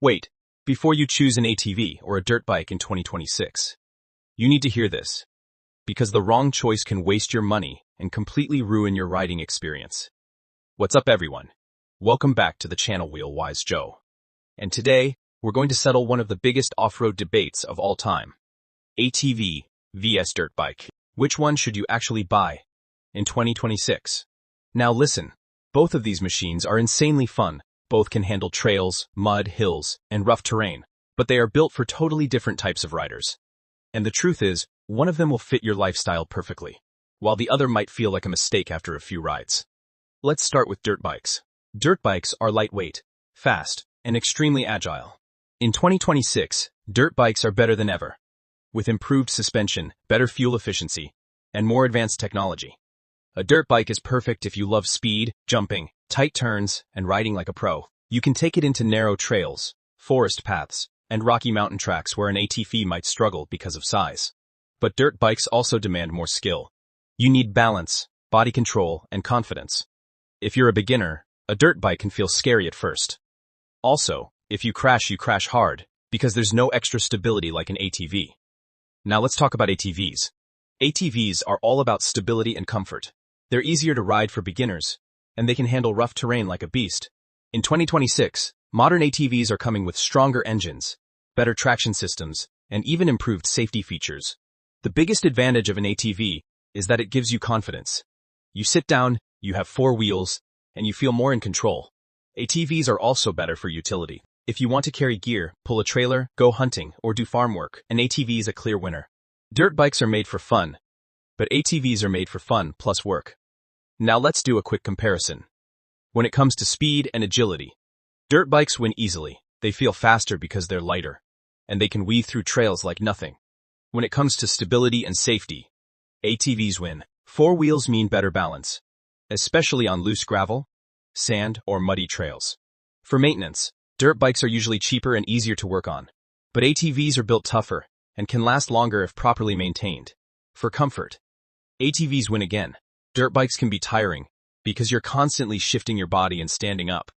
Wait, before you choose an ATV or a dirt bike in 2026, you need to hear this, because the wrong choice can waste your money and completely ruin your riding experience. What's up, everyone? Welcome back to the channel Wheel-Wise Joe. And today, we're going to settle one of the biggest off-road debates of all time. ATV vs dirt bike. Which one should you actually buy in 2026? Now listen, both of these machines are insanely fun. Both can handle trails, mud, hills, and rough terrain, but they are built for totally different types of riders. And the truth is, one of them will fit your lifestyle perfectly, while the other might feel like a mistake after a few rides. Let's start with dirt bikes. Dirt bikes are lightweight, fast, and extremely agile. In 2026, dirt bikes are better than ever, with improved suspension, better fuel efficiency, and more advanced technology. A dirt bike is perfect if you love speed, jumping, tight turns, and riding like a pro. You can take it into narrow trails, forest paths, and rocky mountain tracks where an ATV might struggle because of size. But dirt bikes also demand more skill. You need balance, body control, and confidence. If you're a beginner, a dirt bike can feel scary at first. Also, if you crash hard, because there's no extra stability like an ATV. Now let's talk about ATVs. ATVs are all about stability and comfort. They're easier to ride for beginners, and they can handle rough terrain like a beast. In 2026, modern ATVs are coming with stronger engines, better traction systems, and even improved safety features. The biggest advantage of an ATV is that it gives you confidence. You sit down, you have four wheels, and you feel more in control. ATVs are also better for utility. If you want to carry gear, pull a trailer, go hunting, or do farm work, an ATV is a clear winner. Dirt bikes are made for fun, but ATVs are made for fun plus work. Now let's do a quick comparison. When it comes to speed and agility, dirt bikes win easily. They feel faster because they're lighter, and they can weave through trails like nothing. When it comes to stability and safety, ATVs win. Four wheels mean better balance, especially on loose gravel, sand, or muddy trails. For maintenance, dirt bikes are usually cheaper and easier to work on, but ATVs are built tougher and can last longer if properly maintained. For comfort, ATVs win again. Dirt bikes can be tiring because you're constantly shifting your body and standing up.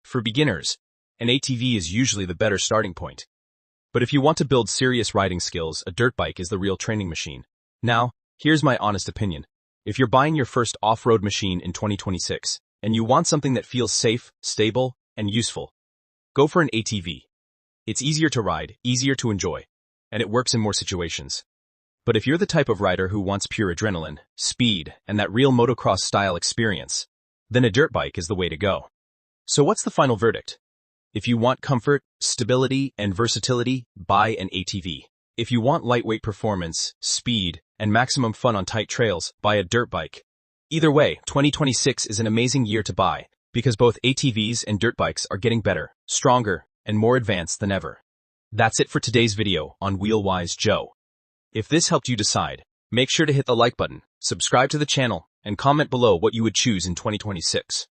For beginners, an ATV is usually the better starting point. But if you want to build serious riding skills, a dirt bike is the real training machine. Now, here's my honest opinion. If you're buying your first off-road machine in 2026, and you want something that feels safe, stable, and useful, go for an ATV. It's easier to ride, easier to enjoy, and it works in more situations. But if you're the type of rider who wants pure adrenaline, speed, and that real motocross style experience, then a dirt bike is the way to go. So what's the final verdict? If you want comfort, stability, and versatility, buy an ATV. If you want lightweight performance, speed, and maximum fun on tight trails, buy a dirt bike. Either way, 2026 is an amazing year to buy, because both ATVs and dirt bikes are getting better, stronger, and more advanced than ever. That's it for today's video on Wheel-Wise Joe. If this helped you decide, make sure to hit the like button, subscribe to the channel, and comment below what you would choose in 2026.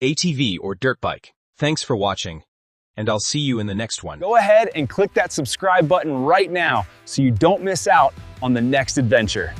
ATV or dirt bike. Thanks for watching, and I'll see you in the next one. Go ahead and click that subscribe button right now so you don't miss out on the next adventure.